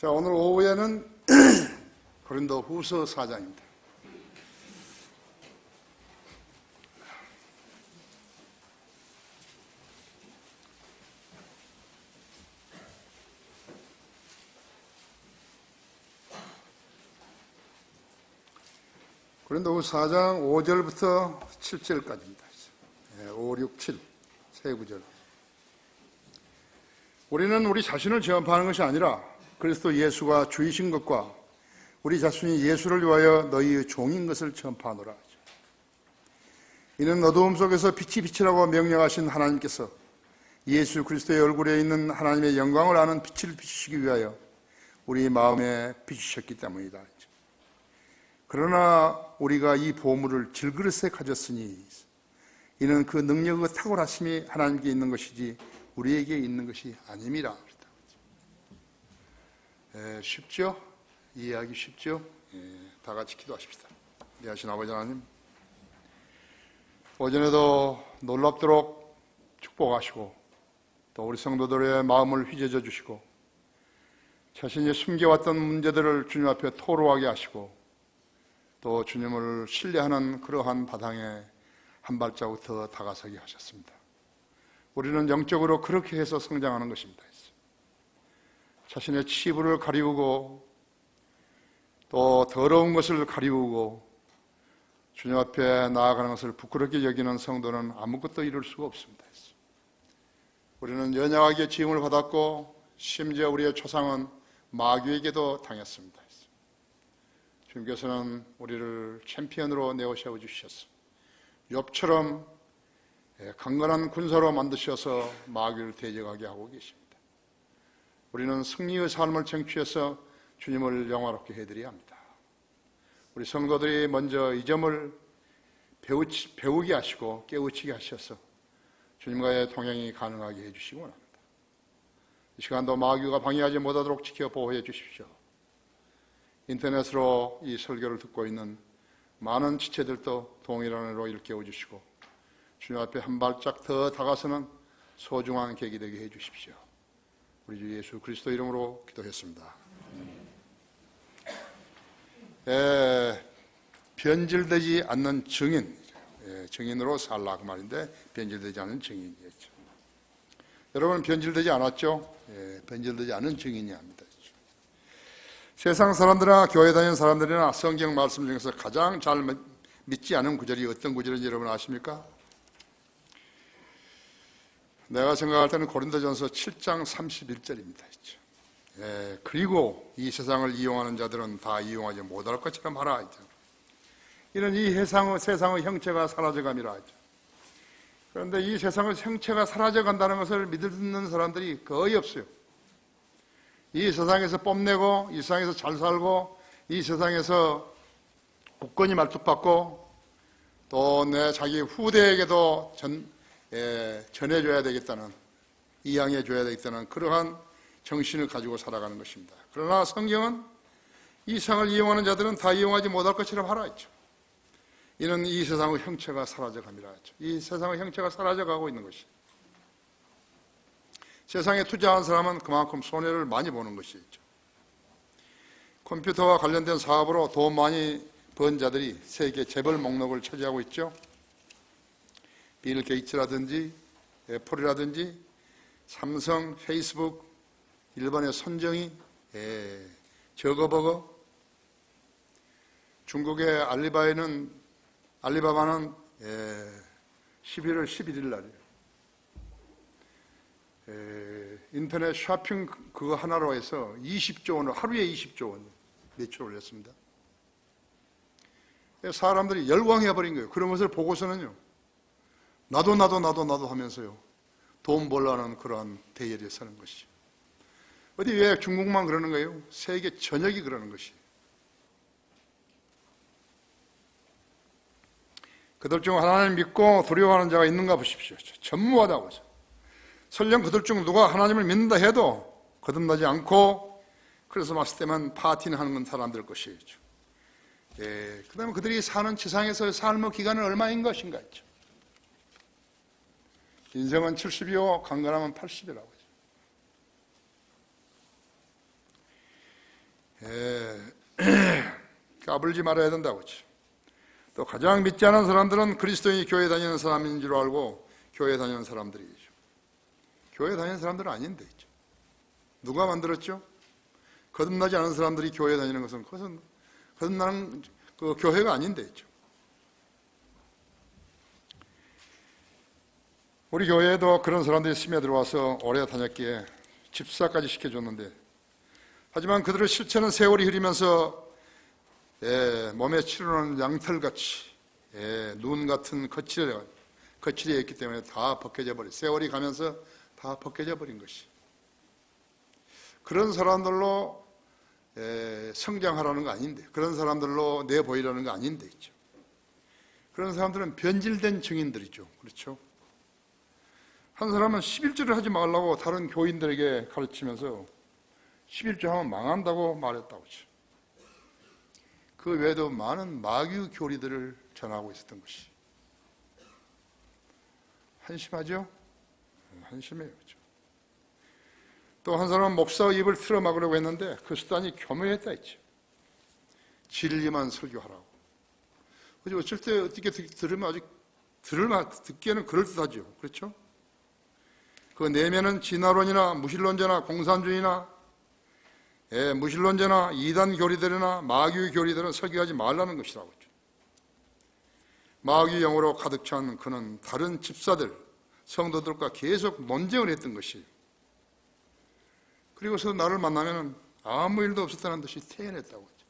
자, 오늘 오후에는 고린도후서 4장입니다. 고린도후서 4장 5절부터 7절까지입니다. 5, 6, 7 세 구절. 우리는 우리 자신을 제압하는 것이 아니라 그리스도 예수가 주이신 것과 우리 자신이 예수를 위하여 너희의 종인 것을 전파하노라. 이는 어두움 속에서 빛이 비치라고 명령하신 하나님께서 예수 그리스도의 얼굴에 있는 하나님의 영광을 아는 빛을 비추시기 위하여 우리 마음에 비추셨기 때문이다. 그러나 우리가 이 보물을 질그릇에 가졌으니 이는 그 능력의 탁월하심이 하나님께 있는 것이지 우리에게 있는 것이 아님이라. 쉽죠? 이해하기 쉽죠? 다 같이 기도하십시다. 귀하신 아버지 하나님, 오전에도 놀랍도록 축복하시고 또 우리 성도들의 마음을 휘저어 주시고 자신이 숨겨왔던 문제들을 주님 앞에 토로하게 하시고 또 주님을 신뢰하는 그러한 바탕에 한 발자국 더 다가서게 하셨습니다. 우리는 영적으로 그렇게 해서 성장하는 것입니다. 자신의 치부를 가리우고 또 더러운 것을 가리우고 주님 앞에 나아가는 것을 부끄럽게 여기는 성도는 아무것도 이룰 수가 없습니다. 우리는 연약하게 지음을 받았고 심지어 우리의 조상은 마귀에게도 당했습니다. 주님께서는 우리를 챔피언으로 내어 세워주셨습니다. 욥처럼 강건한 군사로 만드셔서 마귀를 대적하게 하고 계십니다. 우리는 승리의 삶을 쟁취해서 주님을 영화롭게 해드려야 합니다. 우리 성도들이 먼저 이 점을 배우게 하시고 깨우치게 하셔서 주님과의 동행이 가능하게 해주시기 원합니다. 이 시간도 마귀가 방해하지 못하도록 지켜 보호해 주십시오. 인터넷으로 이 설교를 듣고 있는 많은 지체들도 동일한 은혜로 일깨워 주시고 주님 앞에 한 발짝 더 다가서는 소중한 계기 되게 해 주십시오. 우리 주 예수 그리스도 이름으로 기도했습니다. 변질되지 않는 증인, 증인으로 살라 그 말인데 변질되지 않는 증인이었죠. 여러분 변질되지 않았죠? 변질되지 않은 증인이 합니다. 세상 사람들이나 교회 다니는 사람들이나 성경 말씀 중에서 가장 잘 믿지 않은 구절이 어떤 구절인지 여러분 아십니까? 내가 생각할 때는 고린도전서 7장 31절입니다. 그리고 이 세상을 이용하는 자들은 다 이용하지 못할 것처럼 하라. 이는 이 세상의 형체가 사라져감이라. 그런데 이 세상의 형체가 사라져간다는 것을 믿는 사람들이 거의 없어요. 이 세상에서 뽐내고 이 세상에서 잘 살고 이 세상에서 굳건히 말뚝박고 또 내 자기 후대에게도 전해줘야 되겠다는, 이양해줘야 되겠다는 그러한 정신을 가지고 살아가는 것입니다. 그러나 성경은 이 세상을 이용하는 자들은 다 이용하지 못할 것처럼 하라 했죠. 이는 이 세상의 형체가 사라져갑니다 했죠. 이 세상의 형체가 사라져가고 있는 것이. 세상에 투자한 사람은 그만큼 손해를 많이 보는 것이죠. 컴퓨터와 관련된 사업으로 돈 많이 번 자들이 세계 재벌 목록을 차지하고 있죠. 빌 게이츠라든지 애플이라든지 삼성, 페이스북, 일본의 손정희, 저거버거, 중국의 알리바바는 11월 11일 날이에요. 인터넷 쇼핑 그거 하나로 해서 20조 원을, 하루에 20조 원 매출을 올렸습니다. 사람들이 열광해버린 거예요. 그런 것을 보고서는요, 나도 하면서요, 돈 벌라는 그러한 대열에 서는 것이죠. 어디 왜 중국만 그러는 거예요? 세계 전역이 그러는 것이에요. 그들 중 하나님을 믿고 두려워하는 자가 있는가 보십시오. 전무하다고 하죠. 설령 그들 중 누가 하나님을 믿는다 해도 거듭나지 않고 크리스마스 때만 파티는 하는 사람들 것이죠. 그 다음에 그들이 사는 지상에서의 삶의 기간은 얼마인 것인가 했죠. 인생은 70이요 강건하면 80이라고 하죠. 까불지 말아야 된다고 했죠. 또 가장 믿지 않은 사람들은 그리스도인이 교회 다니는 사람인 줄 알고 교회 다니는 사람들이죠. 교회 다니는 사람들은 아닌데 있죠. 누가 만들었죠? 거듭나지 않은 사람들이 교회 다니는 것은 그것은 거듭나는 그 교회가 아닌데 있죠. 우리 교회에도 그런 사람들이 스며들어와서 오래 다녔기에 집사까지 시켜줬는데, 하지만 그들의 실체는 세월이 흐르면서 몸에 치르는 양털같이 눈 같은 거칠이 있기 때문에 다 벗겨져 버린, 세월이 가면서 다 벗겨져 버린 것이. 그런 사람들로 성장하라는 거 아닌데, 그런 사람들로 내보이라는 거 아닌데 있죠. 그런 사람들은 변질된 증인들이죠. 그렇죠? 한 사람은 11조를 하지 말라고 다른 교인들에게 가르치면서 11조 하면 망한다고 말했다고 하죠. 그 외에도 많은 마귀 교리들을 전하고 있었던 것이. 한심하죠? 한심해요. 그렇죠? 또 한 사람은 목사의 입을 틀어막으려고 했는데 그 수단이 교묘했다 했죠. 진리만 설교하라고. 그죠? 어쩔 때 어떻게 들으면 아직 듣기에는 그럴듯하죠. 그렇죠? 그 내면은 진화론이나 무신론자나 공산주의나 무신론자나 이단 교리들이나 마귀 교리들은 설교하지 말라는 것이라고 했죠. 마귀 영으로 가득 찬 그는 다른 집사들, 성도들과 계속 논쟁을 했던 것이에요. 그리고서 나를 만나면 아무 일도 없었다는 듯이 태어났다고 했죠.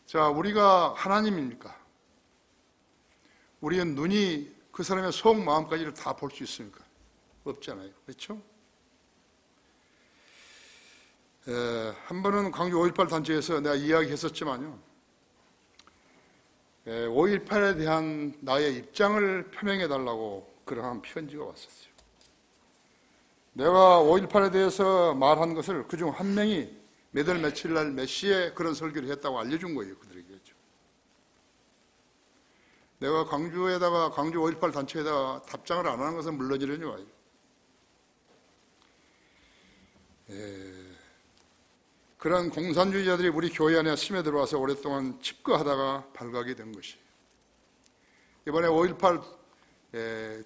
자, 우리가 하나님입니까? 우리의 눈이 그 사람의 속마음까지를 다 볼 수 있습니까? 없잖아요. 그렇죠? 한 번은 광주 5.18 단체에서 내가 이야기했었지만요, 5.18에 대한 나의 입장을 표명해달라고 그러한 편지가 왔었어요. 내가 5.18에 대해서 말한 것을 그중 한 명이 몇 월 며칠 날 몇 시에 그런 설교를 했다고 알려준 거예요. 그들에게. 내가 광주 5.18 단체에다가 답장을 안 하는 것은 물론이려니 와요. 그런 공산주의자들이 우리 교회 안에 스며들어와서 오랫동안 집거하다가 발각이 된 것이. 이번에 5.18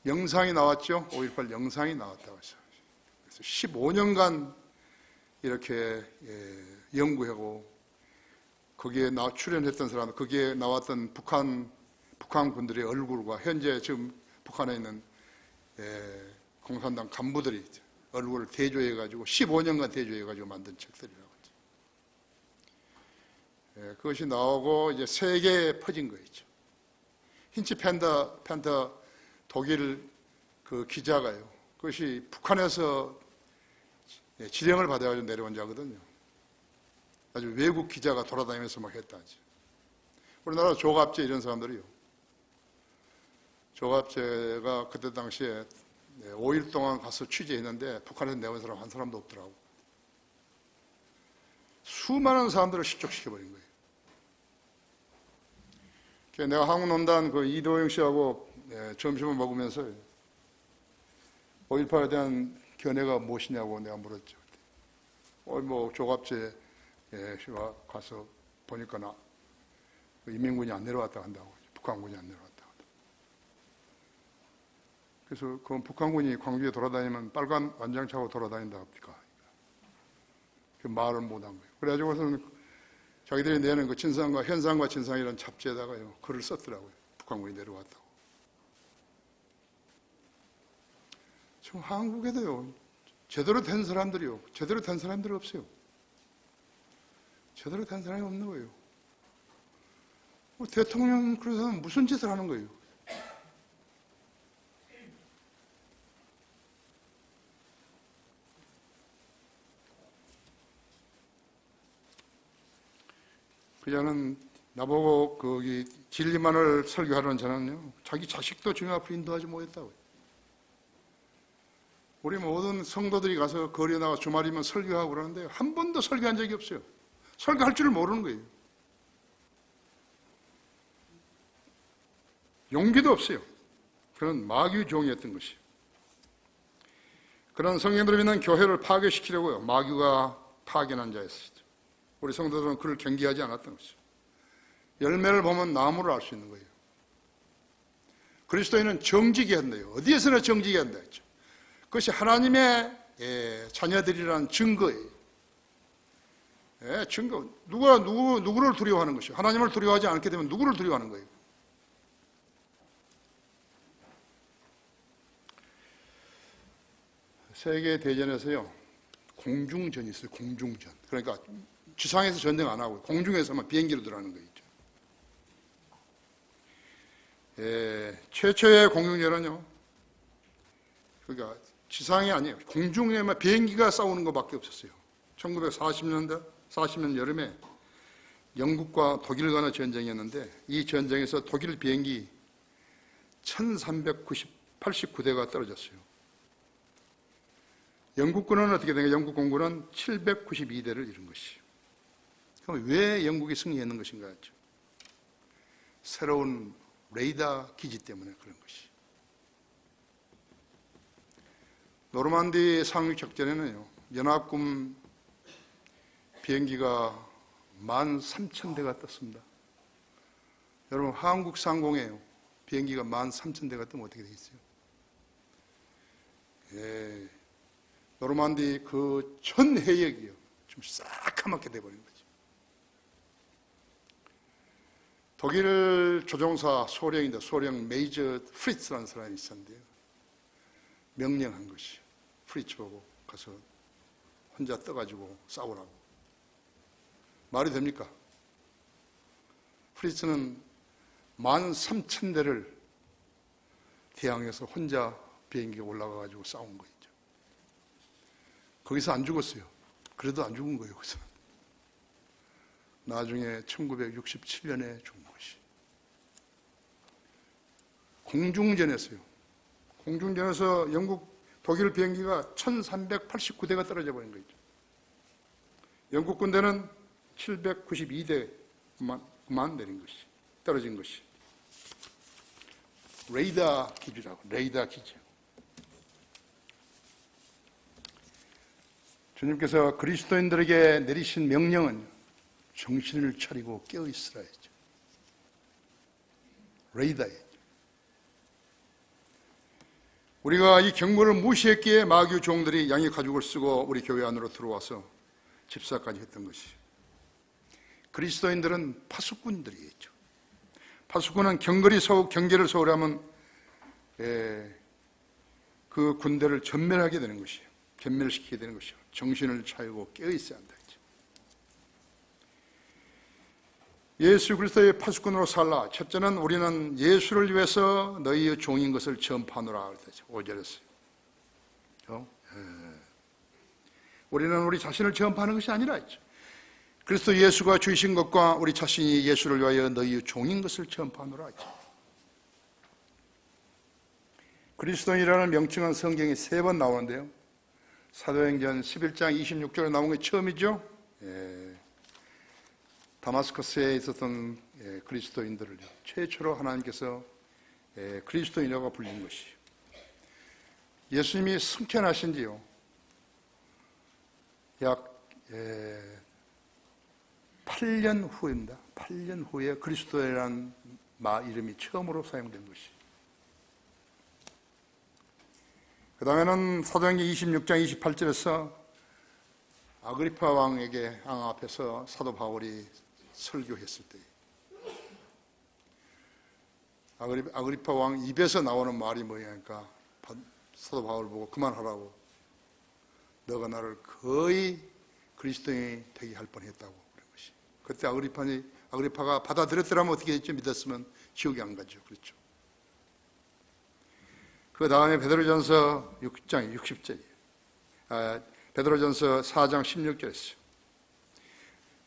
영상이 나왔죠. 5.18 영상이 나왔다고 해서. 그래서 15년간 이렇게 연구하고 거기에 출연했던 사람, 거기에 나왔던 북한 군들의 얼굴과 현재 지금 북한에 있는 공산당 간부들이 얼굴을 대조해가지고 15년간 대조해가지고 만든 책들이라고 하죠. 그것이 나오고 이제 세계에 퍼진 거였죠. 힌치 팬터 독일 그 기자가요. 그것이 북한에서 지령을 받아가지고 내려온 자거든요. 아주 외국 기자가 돌아다니면서 막 했다지. 우리나라 조갑재 이런 사람들이요. 조갑재가 그때 당시에 5일 동안 가서 취재했는데 북한에서 내온 사람 한 사람도 없더라고. 수많은 사람들을 실족시켜버린 거예요. 내가 한국논단 그 이도영 씨하고 점심을 먹으면서 5.18에 대한 견해가 무엇이냐고 내가 물었죠. 뭐 조갑재 씨가 가서 보니까 인민군이 안 내려왔다 한다고. 북한군이 안 내려왔다. 그래서 그 북한군이 광주에 돌아다니면 빨간 완장 차고 돌아다닌다 합니까? 그 말을 못한 거예요. 그래가지고서는 자기들이 내는 그 현상과 진상이라는 잡지에다가요 글을 썼더라고요. 북한군이 내려왔다고. 지금 한국에도요 제대로 된 사람들이 없어요. 제대로 된 사람이 없는 거예요. 대통령 그런 사람은 무슨 짓을 하는 거예요? 그자는 나보고 거기 진리만을 설교하는 저는요 자기 자식도 주님 앞으로 인도하지 못했다고요. 우리 모든 성도들이 가서 거리에 나가 주말이면 설교하고 그러는데 한 번도 설교한 적이 없어요. 설교할 줄을 모르는 거예요. 용기도 없어요. 그런 마귀 종이었던 것이에요. 그런 성령들을 믿는 교회를 파괴시키려고요, 마귀가 파견한 자였습니다. 우리 성도들은 그를 경계하지 않았던 것이죠. 열매를 보면 나무를 알 수 있는 거예요. 그리스도인은 정직해야 한대요. 어디에서나 정직해야 한다 했죠. 그것이 하나님의 자녀들이라는 증거예요. 증거. 누구를 두려워하는 것이요? 하나님을 두려워하지 않게 되면 누구를 두려워하는 거예요? 세계 대전에서요, 공중전이 있어요. 공중전. 그러니까 지상에서 전쟁 안 하고 공중에서만 비행기로 들어가는 거 있죠. 최초의 공중전은요, 그러니까 지상이 아니에요. 공중에만 비행기가 싸우는 것밖에 없었어요. 1940년 여름에 영국과 독일 간의 전쟁이었는데, 이 전쟁에서 독일 비행기 1389대가 떨어졌어요. 영국군은 어떻게 되냐? 영국 공군은 792대를 잃은 것이에요. 그럼 왜 영국이 승리했는 것인가 했죠? 새로운 레이더 기지 때문에 그런 것이. 노르만디 상륙 작전에는요, 연합군 비행기가 13,000대가 떴습니다. 여러분, 한국 상공에요, 비행기가 13,000대가 뜨면 어떻게 되겠어요? 노르만디 그 전 해역이요, 좀 새까맣게 돼버린 거죠. 독일 조종사 소령인데, 소령 메이저 프리츠라는 사람이 있었는데요, 명령한 것이, 프리츠 보고 가서 혼자 떠가지고 싸우라고. 말이 됩니까? 프리츠는 13,000대를 대항해서 혼자 비행기에 올라가가지고 싸운 거죠. 거기서 안 죽었어요. 그래도 안 죽은 거예요, 거기서. 나중에 1967년에 죽은 것이. 공중전에서요. 공중전에서 영국, 독일 비행기가 1389대가 떨어져 버린 거죠. 영국 군대는 792대만 내린 것이, 떨어진 것이. 레이더 기지라고, 레이더 기지. 주님께서 그리스도인들에게 내리신 명령은 정신을 차리고 깨어 있으라야죠. 레이더예요. 우리가 이 경고를 무시했기에 마귀 종들이 양의 가죽을 쓰고 우리 교회 안으로 들어와서 집사까지 했던 것이. 그리스도인들은 파수꾼들이겠죠. 파수꾼은 경계를 서우려면 그 군대를 전멸하게 되는 것이에요. 전멸시키게 되는 것이요. 정신을 차리고 깨어 있어야 한다. 예수 그리스도의 파수꾼으로 살라. 첫째는 우리는 예수를 위해서 너희의 종인 것을 전파하노라. 5절에서요. 우리는 우리 자신을 전파하는 것이 아니라 했죠. 그리스도 예수가 주신 것과 우리 자신이 예수를 위하여 너희의 종인 것을 전파하노라 했죠. 그리스도인이라는 명칭은 성경에 3번 나오는데요, 사도행전 11장 26절에 나온 게 처음이죠. 다마스커스에 있었던 그리스도인들을 최초로 하나님께서 그리스도인이라고 불린 것이. 예수님이 승천하신 지요, 약 8년 후입니다. 8년 후에 그리스도라는 이름이 처음으로 사용된 것이. 그 다음에는 사도행전 26장 28절에서 아그리파 왕에게 앞에서 사도 바울이 설교했을 때, 아그리파 왕 입에서 나오는 말이 뭐냐니까 사도 바울 보고 그만하라고, 너가 나를 거의 그리스도인이 되게 할 뻔했다고 그런 것이. 그때 아그리파가 받아들였더라면 어떻게 했죠? 믿었으면 지옥에 안 가죠. 그렇죠. 그 다음에 베드로전서 6장 60절이에요. 베드로전서 4장 16절이었어요.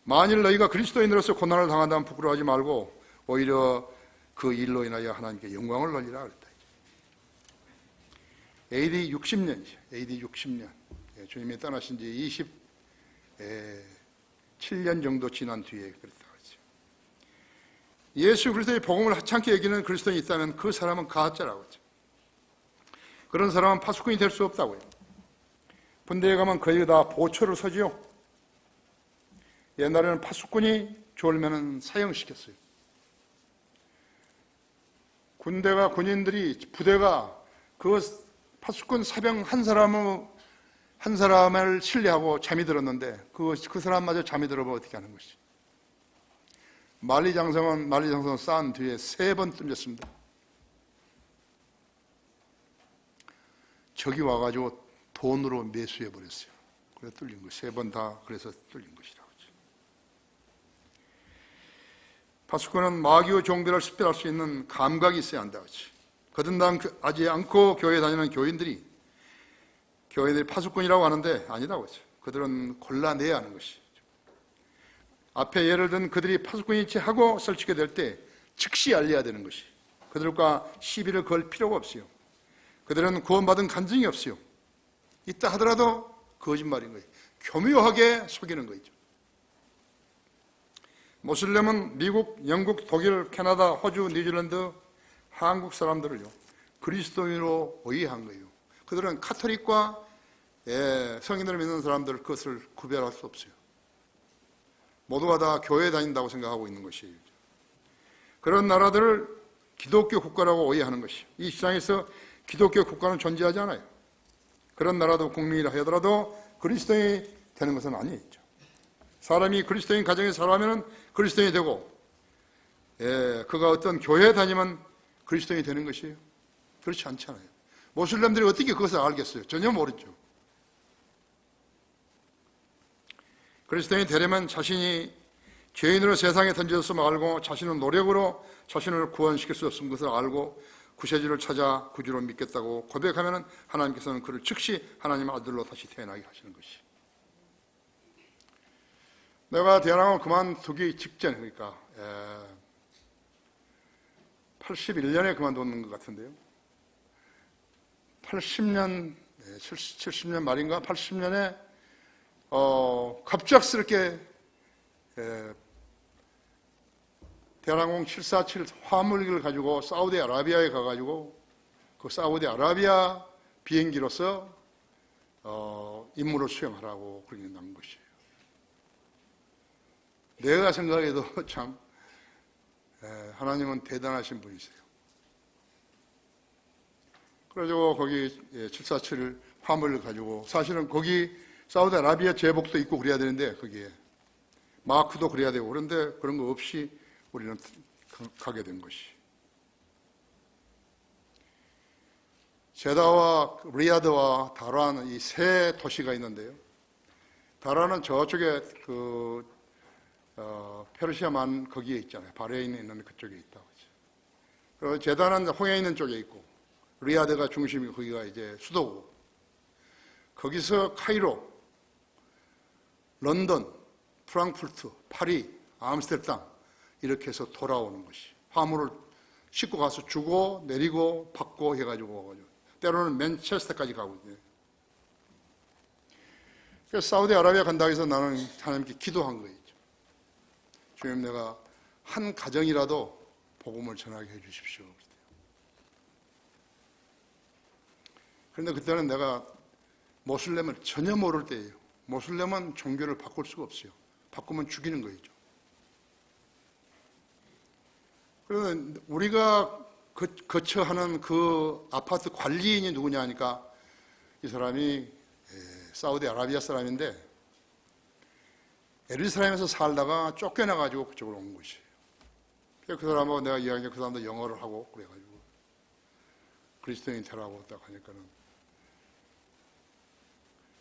만일 너희가 그리스도인으로서 고난을 당한다면 부끄러워하지 말고 오히려 그 일로 인하여 하나님께 영광을 돌리라 그랬다. AD 60년이죠. AD 60년. 주님이 떠나신 지 27년 정도 지난 뒤에 그랬다. 예수 그리스도의 복음을 하찮게 여기는 그리스도인이 있다면 그 사람은 가짜라고 했죠. 그런 사람은 파수꾼이 될 수 없다고요. 군대에 가면 거의 다 보초를 서지요. 옛날에는 파수꾼이 졸면은 사형시켰어요. 군대가, 군인들이, 부대가 그 파수꾼 사병 한 사람을 신뢰하고 잠이 들었는데 그 사람마저 잠이 들어보면 어떻게 하는 것이. 만리장성은 쌓은 뒤에 3번 뚫렸습니다. 적이 와가지고 돈으로 매수해버렸어요. 그래서 뚫린 거. 3번 다 그래서 뚫린 것이라고. 파수꾼은 마귀의 종들을識別할 수 있는 감각이 있어야 한다. 거듭나지 않고 교회 다니는 교인들이 파수꾼이라고 하는데 아니라고 하죠. 그들은 골라내야 하는 것이. 앞에 예를 든 그들이 파수꾼인지 하고 설치게 될 때 즉시 알려야 되는 것이. 그들과 시비를 걸 필요가 없어요. 그들은 구원받은 간증이 없어요. 있다 하더라도 거짓말인 거예요. 교묘하게 속이는 거죠. 모슬렘은 미국, 영국, 독일, 캐나다, 호주, 뉴질랜드, 한국 사람들을요 그리스도인으로 오해한 거예요. 그들은 카톨릭과 성인을 믿는 사람들 그것을 구별할 수 없어요. 모두가 다 교회에 다닌다고 생각하고 있는 것이에요. 그런 나라들을 기독교 국가라고 오해하는 것이에요. 이 시장에서 기독교 국가는 존재하지 않아요. 그런 나라도 국민이라 하더라도 그리스도인이 되는 것은 아니죠. 사람이 그리스도인 가정에 살아가면 그리스도인이 되고, 그가 어떤 교회에 다니면 그리스도인이 되는 것이에요. 그렇지 않잖아요. 모슬렘들이 어떻게 그것을 알겠어요? 전혀 모르죠. 그리스도인이 되려면 자신이 죄인으로 세상에 던져졌음을 알고 자신의 노력으로 자신을 구원시킬 수 없는 것을 알고 구세주를 찾아 구주로 믿겠다고 고백하면 하나님께서는 그를 즉시 하나님의 아들로 다시 태어나게 하시는 것이. 내가 대학을 그만두기 직전, 그러니까 81년에 그만뒀는 것 같은데요. 80년, 70년 말인가? 80년에 갑작스럽게 대한항공 747 화물기를 가지고 사우디아라비아에 가가지고 그 사우디아라비아 비행기로서 임무를 수행하라고 그렇게 난 것이에요. 내가 생각해도 참 하나님은 대단하신 분이세요. 그래가지고 거기 747 화물을 가지고 사실은 거기 사우디아라비아 제복도 입고 그래야 되는데 거기에 마크도 그래야 되고 그런데 그런 거 없이 우리는 가게 된 것이. 제다와 리야드와 다란 이 3도시가 있는데요. 다란은 저쪽에 페르시아만 거기에 있잖아요. 바레인에 있는 그쪽에 있다고 하죠. 제다는 홍해에 있는 쪽에 있고 리야드가 중심이 거기가 이제 수도고 거기서 카이로, 런던, 프랑크푸르트, 파리, 암스테르담 이렇게 해서 돌아오는 것이. 화물을 싣고 가서 주고 내리고 받고 해가지고 와가지고 때로는 맨체스터까지 가고 있네요. 그래서 사우디아라비아 간다고 해서 나는 하나님께 기도한 거예요. 주님, 내가 한 가정이라도 복음을 전하게 해 주십시오. 그런데 그때는 내가 모슬렘을 전혀 모를 때예요. 모슬렘은 종교를 바꿀 수가 없어요. 바꾸면 죽이는 거죠. 그런데 우리가 거처하는 그 아파트 관리인이 누구냐 하니까 이 사람이 사우디아라비아 사람인데 예루살렘에서 살다가 쫓겨나가지고 그쪽으로 온 것이에요. 그 사람하고 내가 이야기하니까 그 사람도 영어를 하고 그래가지고 그리스도인이 되라고 딱 하니까는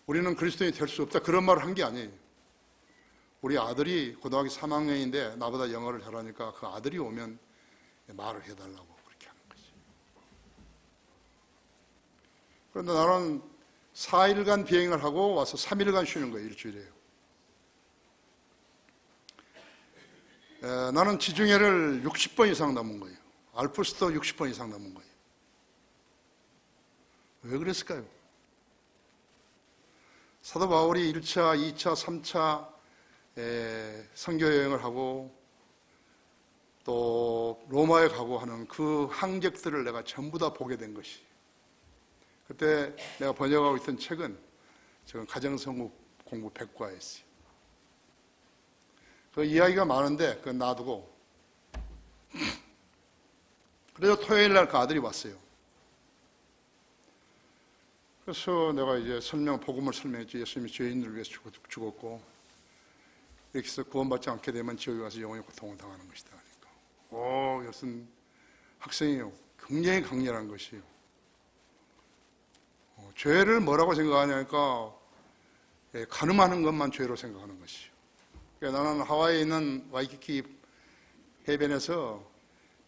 우리는 그리스도인이 될 수 없다 그런 말을 한 게 아니에요. 우리 아들이 고등학교 3학년인데 나보다 영어를 잘하니까 그 아들이 오면 말을 해달라고 그렇게 하는 거지. 그런데 나는 4일간 비행을 하고 와서 3일간 쉬는 거예요. 일주일에요. 나는 지중해를 60번 이상 넘은 거예요. 알프스도 60번 이상 넘은 거예요. 왜 그랬을까요? 사도 바울이 1차, 2차, 3차 선교여행을 하고 또 로마에 가고 하는 그 항적들을 내가 전부 다 보게 된 것이. 그때 내가 번역하고 있던 책은 저는 가정성우 공부 백과했어요. 그 이야기가 많은데 그건 놔두고, 그래서 토요일 날 그 아들이 왔어요. 그래서 내가 이제 복음을 설명했지. 예수님이 죄인들을 위해서 죽었고, 이렇게 해서 구원받지 않게 되면 지옥에 가서 영원히 고통을 당하는 것이다. 그러니까. 여튼 학생이요. 굉장히 강렬한 것이에요. 죄를 뭐라고 생각하냐니까, 가늠하는 것만 죄로 생각하는 것이에요. 그러니까 나는 하와이에 있는 와이키키 해변에서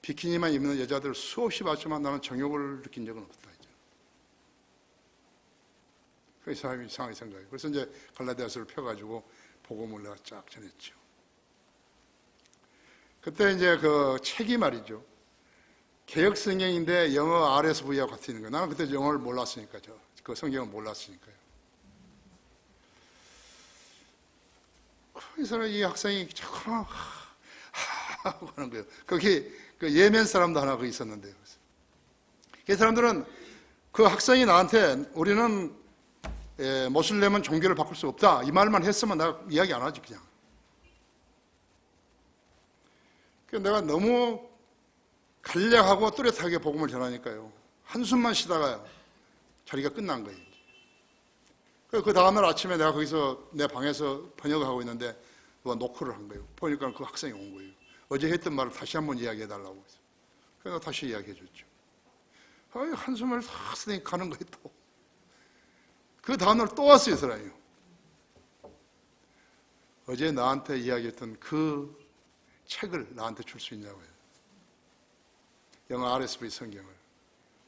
비키니만 입는 여자들 수없이 봤지만 나는 정욕을 느낀 적은 없다. 그 사람이 이상하게 생각해요. 그래서 이제 갈라디아서를 펴가지고 복음을 내가 쫙 전했죠. 그때 이제 그 책이 말이죠. 개역 성경인데 영어 RSV하고 같이 있는 거예요. 나는 그때 영어를 몰랐으니까, 그 성경을 몰랐으니까요. 그래서 이 학생이 자꾸 하고 하는 거예요. 거기 그 예멘 사람도 하나 거기 있었는데요. 그 사람들은 그 학생이 나한테 우리는 모슬렘은 종교를 바꿀 수 없다 이 말만 했으면 내가 이야기 안 하지 그냥. 내가 너무 간략하고 뚜렷하게 복음을 전하니까요. 한숨만 쉬다가 자리가 끝난 거예요. 그 다음날 아침에 내가 거기서 내 방에서 번역을 하고 있는데 누가 노크를 한 거예요. 보니까 그 학생이 온 거예요. 어제 했던 말을 다시 한번 이야기해달라고 해서. 그래서 다시 이야기해줬죠. 한숨을 싹 쓰니 가는 거예요 또. 그 다음날 또 왔어요, 사람이요. 어제 나한테 이야기했던 그 책을 나한테 줄 수 있냐고요. 영어 RSV 성경을.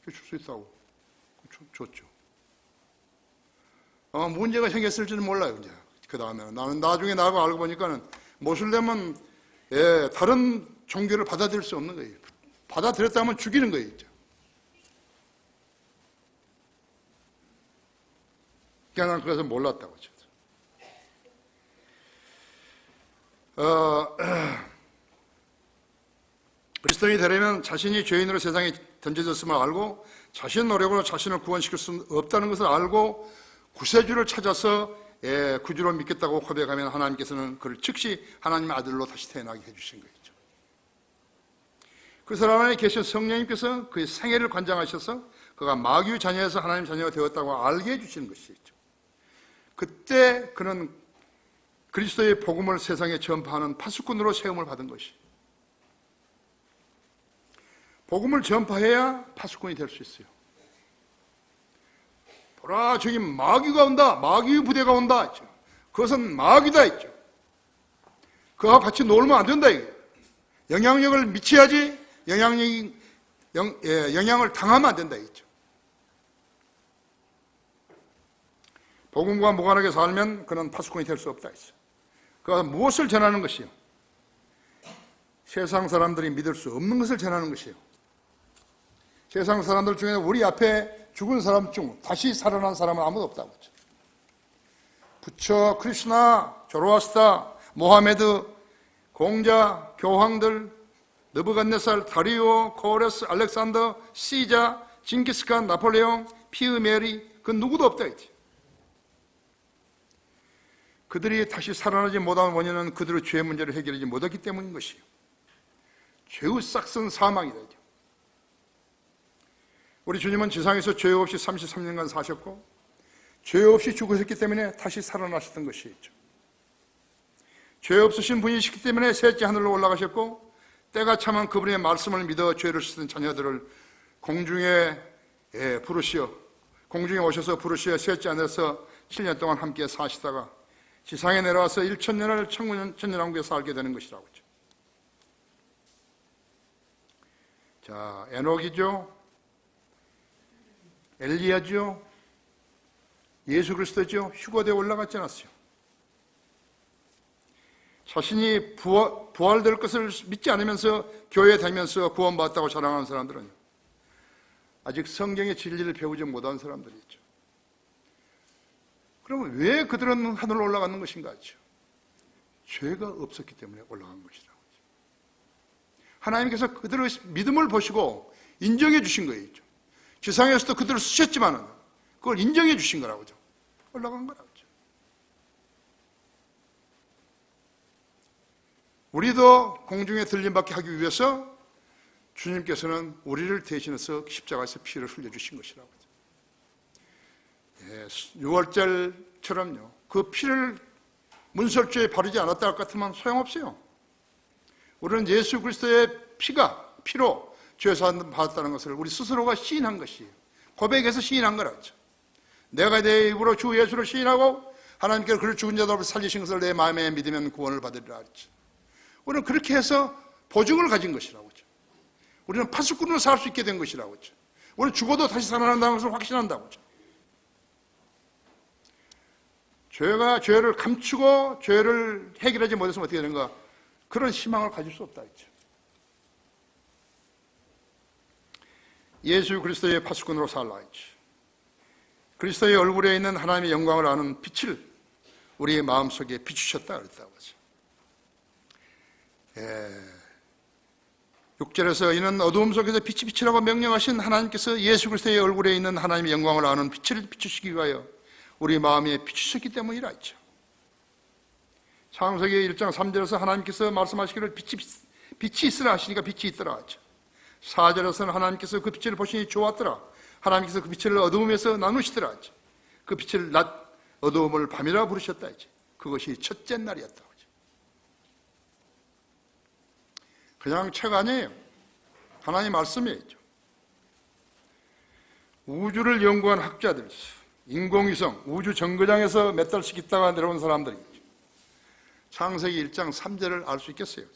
줄 수 있다고. 줬죠. 문제가 생겼을지는 몰라요, 이제. 그 다음에는. 나는 나중에 나하고 알고 보니까는 모슬렘은 다른 종교를 받아들일 수 없는 거예요. 받아들였다면 죽이는 거예요, 이제. 그러니까 난 그래서 몰랐다고 죠. 그리스도인이 되려면 자신이 죄인으로 세상에 던져졌음을 알고 자신 노력으로 자신을 구원시킬 수 없다는 것을 알고 구세주를 찾아서 구주로 믿겠다고 고백하면 하나님께서는 그를 즉시 하나님의 아들로 다시 태어나게 해주신 거죠. 그 사람 안에 계신 성령님께서 그의 생애를 관장하셔서 그가 마귀의 자녀에서 하나님 자녀가 되었다고 알게 해주시는 것이죠. 그때 그는 그리스도의 복음을 세상에 전파하는 파수꾼으로 세움을 받은 것이. 복음을 전파해야 파수꾼이 될 수 있어요. 보라, 저기 마귀가 온다. 마귀의 부대가 온다. 했죠. 그것은 마귀다 했죠. 그와 같이 놀면 안 된다. 이게. 영향력을 미쳐야지 영향을 당하면 안 된다 했죠. 복음과 무관하게 살면 그는 파수꾼이 될 수 없다 했어요. 그가 무엇을 전하는 것이요? 세상 사람들이 믿을 수 없는 것을 전하는 것이요. 세상 사람들 중에 우리 앞에 죽은 사람 중 다시 살아난 사람은 아무도 없다고 했죠. 부처, 크리스나, 조로아스타, 모하메드, 공자, 교황들, 느부갓네살, 다리오, 코레스, 알렉산더, 시자, 징기스칸, 나폴레옹, 피으 메리, 그 누구도 없다 했지. 그들이 다시 살아나지 못한 원인은 그들의 죄 문제를 해결하지 못했기 때문인 것이요. 죄의 싹은 사망이다. 우리 주님은 지상에서 죄 없이 33년간 사셨고 죄 없이 죽으셨기 때문에 다시 살아나셨던 것이죠. 죄 없으신 분이시기 때문에 셋째 하늘로 올라가셨고 때가 차면 그분의 말씀을 믿어 죄를 씻은 자녀들을 공중에 오셔서 부르시어 셋째 하늘에서 7년 동안 함께 사시다가 지상에 내려와서 1000년을 천년왕국에 살게 되는 것이라고 했죠. 자, 에녹이죠. 엘리야죠. 예수 그리스도죠. 휴거되어 올라갔지 않았어요. 자신이 부활될 것을 믿지 않으면서 교회에 다니면서 구원받았다고 자랑하는 사람들은 아직 성경의 진리를 배우지 못한 사람들이죠. 그러면 왜 그들은 하늘로 올라가는 것인가 하죠. 죄가 없었기 때문에 올라간 것이라고 하죠. 하나님께서 그들의 믿음을 보시고 인정해 주신 거예요. 지상에서도 그들을 쓰셨지만 그걸 인정해 주신 거라고 하죠. 올라간 거라고. 우리도 공중에 들림받게 하기 위해서 주님께서는 우리를 대신해서 십자가에서 피를 흘려주신 것이라고. 6월절처럼요. 그 피를 문설주에 바르지 않았다 할 것 같으면 소용없어요. 우리는 예수 그리스도의 피로 죄사함 받았다는 것을 우리 스스로가 시인한 것이에요. 고백해서 시인한 거라죠. 내가 내 입으로 주 예수를 시인하고 하나님께서 그를 죽은 자들 앞에 살리신 것을 내 마음에 믿으면 구원을 받으리라 했죠. 우리는 그렇게 해서 보증을 가진 것이라고 하죠. 우리는 파수꾼으로 살 수 있게 된 것이라고 하죠. 우리는 죽어도 다시 살아난다는 것을 확신한다고 하죠. 죄를 감추고 죄를 해결하지 못했으면 어떻게 되는가? 그런 희망을 가질 수 없다 했죠. 예수 그리스도의 파수꾼으로 살라 했죠. 그리스도의 얼굴에 있는 하나님의 영광을 아는 빛을 우리의 마음속에 비추셨다 그랬다고 하죠. 6절에서 이는 어두움 속에서 빛이 비치라고 명령하신 하나님께서 예수 그리스도의 얼굴에 있는 하나님의 영광을 아는 빛을 비추시기 위하여 우리 마음에 비추셨기 때문이라 했죠. 창세기 1장 3절에서 하나님께서 말씀하시기를 빛이 있으라 하시니까 빛이 있더라 하죠. 4절에서는 하나님께서 그 빛을 보시니 좋았더라. 하나님께서 그 빛을 어두움에서 나누시더라 하죠. 그 빛을 낮, 어두움을 밤이라 부르셨다 하죠. 그것이 첫째 날이었다 하죠. 그냥 책 아니에요. 하나님 말씀이에요. 우주를 연구한 학자들, 인공위성, 우주 정거장에서 몇 달씩 있다가 내려온 사람들이 있죠. 창세기 1장 3절을 알 수 있겠어요.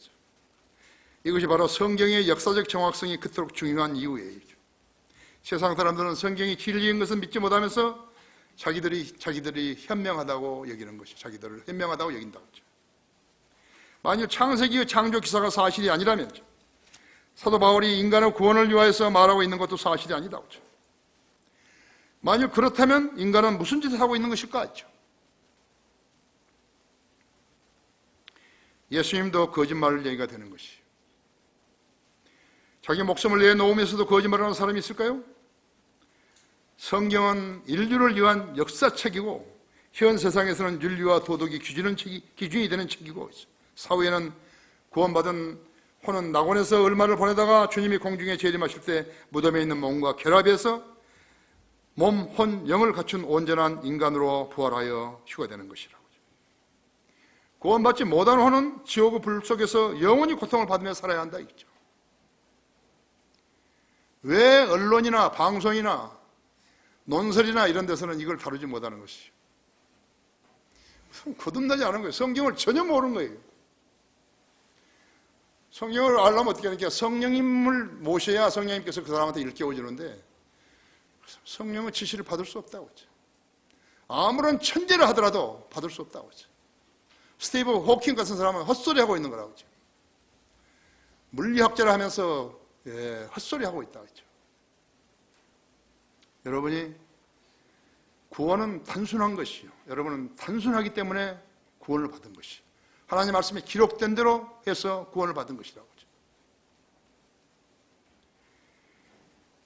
이것이 바로 성경의 역사적 정확성이 그토록 중요한 이유예요. 세상 사람들은 성경이 진리인 것은 믿지 못하면서 자기들이 현명하다고 여기는 것이, 자기들을 현명하다고 여긴다고 하죠. 만일 창세기의 창조 기사가 사실이 아니라면 사도 바울이 인간의 구원을 위하여서 말하고 있는 것도 사실이 아니다고 하죠. 만일 그렇다면 인간은 무슨 짓을 하고 있는 것일까 했죠. 예수님도 거짓말을 얘기가 되는 것이에요. 자기 목숨을 내놓으면서도 거짓말하는 사람이 있을까요? 성경은 인류를 위한 역사책이고 현 세상에서는 윤리와 도덕이 기준이 되는 책이고 사후에는 구원받은 혼은 낙원에서 얼마를 보내다가 주님이 공중에 재림하실 때 무덤에 있는 몸과 결합해서 몸, 혼, 영을 갖춘 온전한 인간으로 부활하여 휴가되는 것이라고. 구원받지 못한 혼은 지옥의 불 속에서 영원히 고통을 받으며 살아야 한다 있죠. 왜 언론이나 방송이나 논설이나 이런 데서는 이걸 다루지 못하는 것이죠. 거듭나지 않은 거예요. 성경을 전혀 모르는 거예요. 성경을 알려면 어떻게 하는 게 성령님을 모셔야 성령님께서 그 사람한테 일깨워주는데 성령의 지시를 받을 수 없다고 하죠. 아무런 천재를 하더라도 받을 수 없다고 하죠. 스티브 호킹 같은 사람은 헛소리하고 있는 거라고 하죠. 물리학자를 하면서 헛소리하고 있다고 했죠. 여러분이 구원은 단순한 것이요. 여러분은 단순하기 때문에 구원을 받은 것이요. 하나님 말씀에 기록된 대로 해서 구원을 받은 것이라고 하죠.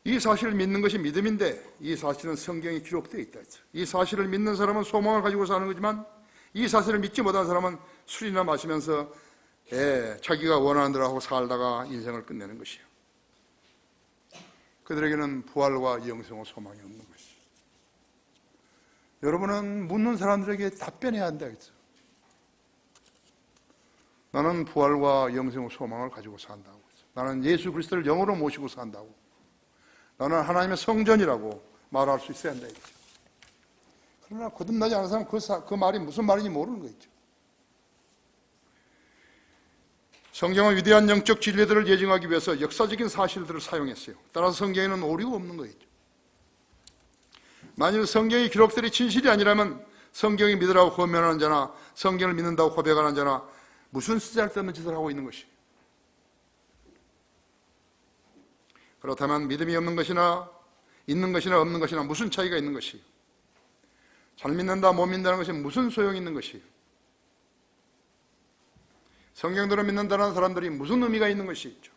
이 사실을 믿는 것이 믿음인데 이 사실은 성경에 기록되어 있다 했죠. 이 사실을 믿는 사람은 소망을 가지고 사는 거지만 이 사실을 믿지 못한 사람은 술이나 마시면서 자기가 원하는 대로 하고 살다가 인생을 끝내는 것이요. 그들에게는 부활과 영생의 소망이 없는 것이죠. 여러분은 묻는 사람들에게 답변해야 한다 했죠. 나는 부활과 영생의 소망을 가지고 산다고 했죠. 나는 예수 그리스도를 영으로 모시고 산다고. 나는 하나님의 성전이라고 말할 수 있어야 한다 했죠. 그러나 거듭나지 않은 사람은 그 말이 무슨 말인지 모르는 거죠. 성경은 위대한 영적 진리들을 예증하기 위해서 역사적인 사실들을 사용했어요. 따라서 성경에는 오류가 없는 거죠. 만일 성경의 기록들이 진실이 아니라면 성경이 믿으라고 권면하는 자나 성경을 믿는다고 고백하는 자나 무슨 쓰잘데없는 짓을 하고 있는 것이에요. 그렇다면 믿음이 없는 것이나 있는 것이나 없는 것이나 무슨 차이가 있는 것이에요. 잘 믿는다 못 믿는다는 것이 무슨 소용이 있는 것이에요. 성경대로 믿는다는 사람들이 무슨 의미가 있는 것이죠.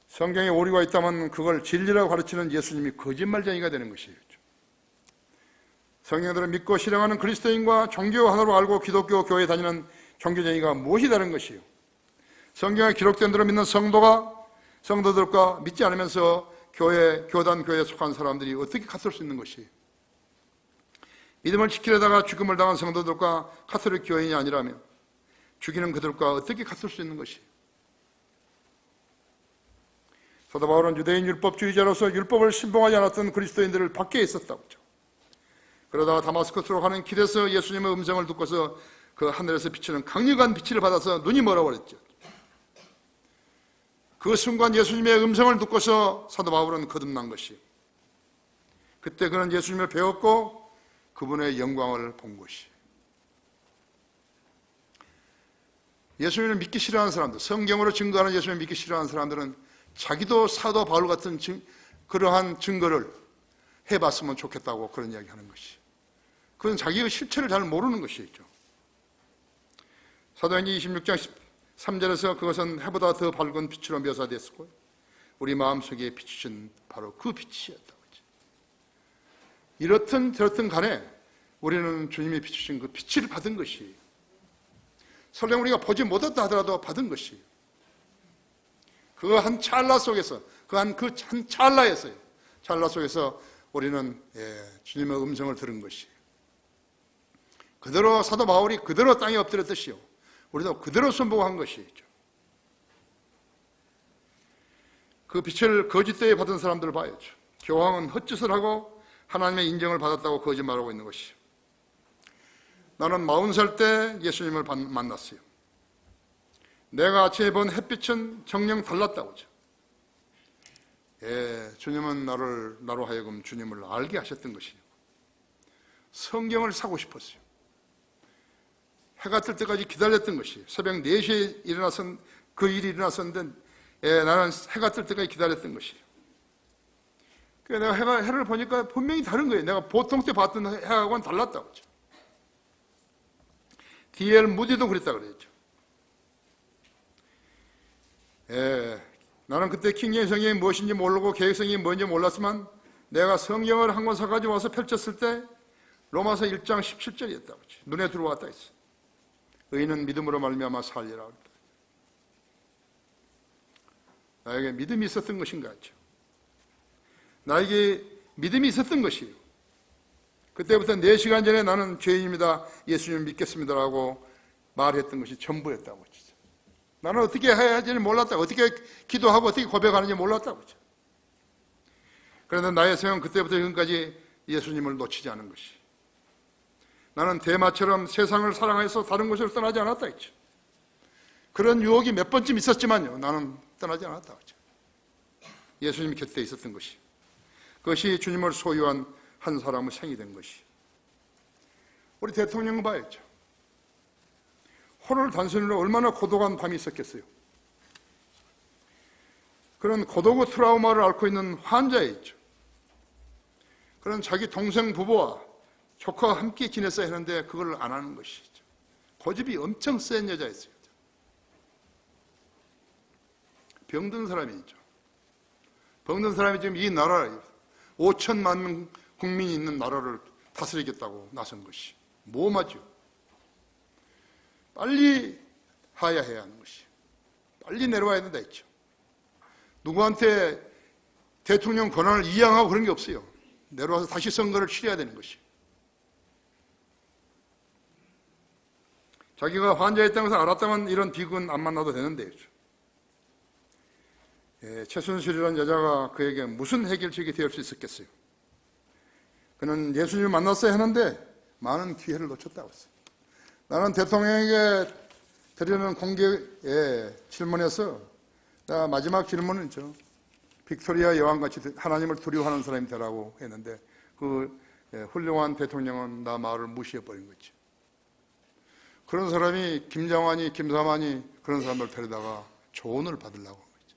성경에 오류가 있다면 그걸 진리라고 가르치는 예수님이 거짓말쟁이가 되는 것이죠. 성경대로 믿고 실행하는 그리스도인과 종교 하나로 알고 기독교 교회에 다니는 종교쟁이가 무엇이 다른 것이요? 성경에 기록된 대로 믿는 성도들과 믿지 않으면서 교단교회에 속한 사람들이 어떻게 같을 수 있는 것이에요? 믿음을 지키려다가 죽음을 당한 성도들과 가톨릭 교인이 아니라면 죽이는 그들과 어떻게 같을 수 있는 것이에요? 사도 바울은 유대인 율법주의자로서 율법을 신봉하지 않았던 그리스도인들을 밖에 있었다고 하죠. 그러다가 다마스커스로 가는 길에서 예수님의 음성을 듣고서 그 하늘에서 비치는 강력한 빛을 받아서 눈이 멀어버렸죠. 그 순간 예수님의 음성을 듣고서 사도 바울은 거듭난 것이에요. 그때 그는 예수님을 배웠고 그분의 영광을 본 것이에요. 예수님을 믿기 싫어하는 사람들, 성경으로 증거하는 예수님을 믿기 싫어하는 사람들은 자기도 사도 바울 같은 그러한 증거를 해봤으면 좋겠다고 그런 이야기 하는 것이. 그건 자기의 실체를 잘 모르는 것이죠. 사도행전 26장 3절에서 그것은 해보다 더 밝은 빛으로 묘사됐고 우리 마음속에 비추신 바로 그 빛이었다고 하죠. 이렇든 저렇든 간에 우리는 주님이 비추신 그 빛을 받은 것이에요. 설령 우리가 보지 못했다 하더라도 받은 것이에요. 그 한 찰나 속에서, 그 한 찰나에서요. 찰나 속에서 우리는 주님의 음성을 들은 것이에요. 그대로 사도 바울이 그대로 땅에 엎드렸듯이요. 우리도 그대로 순복한 것이죠. 그 빛을 거짓되이 받은 사람들을 봐야죠. 교황은 헛짓을 하고 하나님의 인정을 받았다고 거짓말하고 있는 것이죠. 나는 40살 때 예수님을 만났어요. 내가 아침에 본 햇빛은 정녕 달랐다고 하죠. 주님은 나로 하여금 주님을 알게 하셨던 것이에요. 성경을 사고 싶었어요. 해가 뜰 때까지 기다렸던 것이에요. 새벽 4시에 그 일이 일어났었는데 나는 해가 뜰 때까지 기다렸던 것이에요. 그래서 내가 해를 보니까 분명히 다른 거예요. 내가 보통 때 봤던 해하고는 달랐다고 하죠. D.L. 무디도 그랬다 그랬죠. 나는 그때 킹제임스 성경이 무엇인지 모르고 개혁성경이 뭔지 몰랐지만 내가 성경을 한 권 사가지고 와서 펼쳤을 때 로마서 1장 17절이었다고 하죠. 눈에 들어왔다 했어. 의인은 믿음으로 말미암아 살리라. 나에게 믿음이 있었던 것인가 하죠. 나에게 믿음이 있었던 것이에요. 그때부터 4시간 전에 나는 죄인입니다. 예수님을 믿겠습니다라고 말했던 것이 전부였다고 하죠. 나는 어떻게 해야 할지를 몰랐다고, 어떻게 기도하고 어떻게 고백하는지 몰랐다고 하죠. 그런데 나의 생각은 그때부터 지금까지 예수님을 놓치지 않은 것이. 나는 대마처럼 세상을 사랑해서 다른 곳으로 떠나지 않았다 했죠. 그런 유혹이 몇 번쯤 있었지만요, 나는 떠나지 않았다 했죠. 예수님이 곁에 있었던 것이. 그것이 주님을 소유한 한 사람의 생이 된 것이. 우리 대통령 봐야죠. 호를 단순히로 얼마나 고독한 밤이 있었겠어요. 그런 고독의 트라우마를 앓고 있는 환자였죠. 그런 자기 동생 부부와 조카와 함께 지냈어야 했는데 그걸 안 하는 것이죠. 고집이 엄청 센 여자였어요. 병든 사람이죠. 병든 사람이 지금 이 나라 5천만 명 국민이 있는 나라를 다스리겠다고 나선 것이 모험하죠. 빨리 하야해야 하는 것이. 빨리 내려와야 된다 했죠. 누구한테 대통령 권한을 이양하고 그런 게 없어요. 내려와서 다시 선거를 치러야 되는 것이. 자기가 환자였다는 것을 알았다면 이런 비극은 안 만나도 되는데, 최순실이라는 여자가 그에게 무슨 해결책이 되을 수 있었겠어요? 그는 예수님을 만났어야 하는데 많은 기회를 놓쳤다고 했어요. 나는 대통령에게 드리는 공개 질문에서 마지막 질문은 빅토리아 여왕같이 하나님을 두려워하는 사람이 되라고 했는데 그 훌륭한 대통령은 나 말을 무시해버린 거죠. 그런 사람이 김장환이, 김사만이 그런 사람들 데려다가 조언을 받으려고 한 거죠.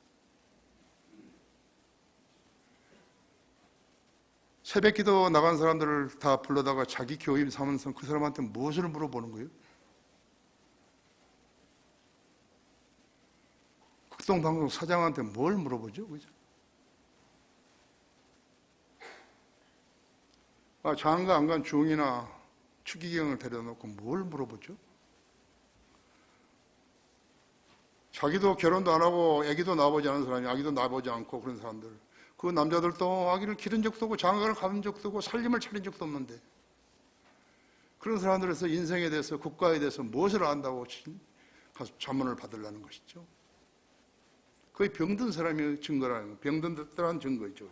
새벽기도 나간 사람들을 다 불러다가 자기 교임 삼으면서 그 사람한테 무엇을 물어보는 거예요? 극동방송 사장한테 뭘 물어보죠? 그죠? 장가 안 간 중이나 추기경을 데려다 놓고 뭘 물어보죠? 자기도 결혼도 안 하고 아기도 낳아보지 않은 사람이, 아기도 낳아보지 않고 그런 사람들, 그 남자들도 아기를 기른 적도 없고 장가를 가본 적도 없고 살림을 차린 적도 없는데 그런 사람들에서 인생에 대해서, 국가에 대해서 무엇을 안다고 가서 자문을 받으려는 것이죠. 거의 병든 사람의 증거라는 거, 병든 듯한 증거이죠.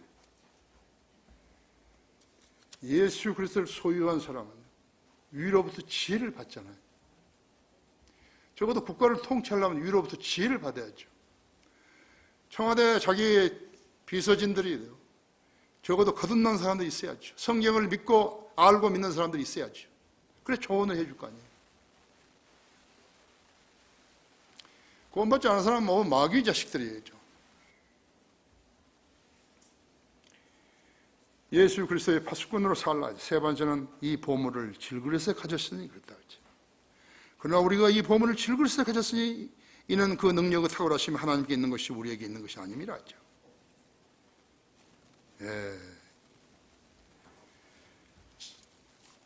예수 그리스도를 소유한 사람은 위로부터 지혜를 받잖아요. 적어도 국가를 통치하려면 위로부터 지혜를 받아야죠. 청와대 자기 비서진들이 적어도 거듭난 사람들이 있어야죠. 성경을 믿고 알고 믿는 사람들이 있어야죠. 그래 조언을 해줄 거 아니에요. 구원받지 않은 사람은 뭐 마귀 자식들이죠. 예수 그리스도의 파수꾼으로 살라. 세 번째는 이 보물을 질그릇에 가졌으니 그랬다. 그러나 우리가 이 보물을 질그릇에 가졌으니 이는 그 능력의 탁월하심이 하나님께 있는 것이 우리에게 있는 것이 아님이라 하죠. 예.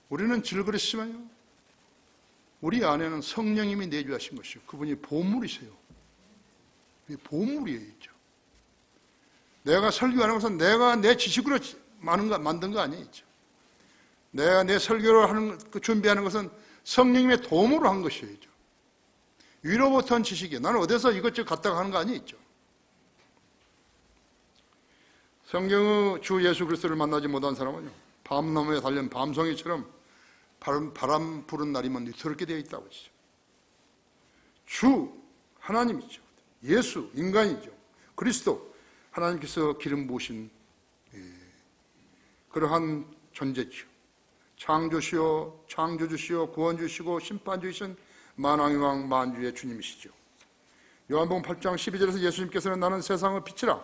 우리는 질그릇이지만요, 우리 안에는 성령님이 내주하신 것이요, 그분이 보물이세요. 보물이에요. 내가 설교하는 것은 내가 내 지식으로 만든 거 아니에요. 내가 내 설교를 하는, 준비하는 것은 성령님의 도움으로 한 것이에요. 위로부터 한 지식이에요. 나는 어디서 이것저것 갖다가 하는 거 아니죠. 성경의 주 예수 그리스도를 만나지 못한 사람은요, 밤나무에 달린 밤송이처럼 바람 부는 날이면 위태롭게 되어 있다고 하시죠. 주 하나님이죠. 예수 인간이죠. 그리스도 하나님께서 기름 부으신 그러한 존재죠. 창조시요 창조주시요 구원주시고 심판주이신 만왕의 왕 만주의 주님이시죠. 요한복음 8장 12절에서 예수님께서는 나는 세상의 빛이라,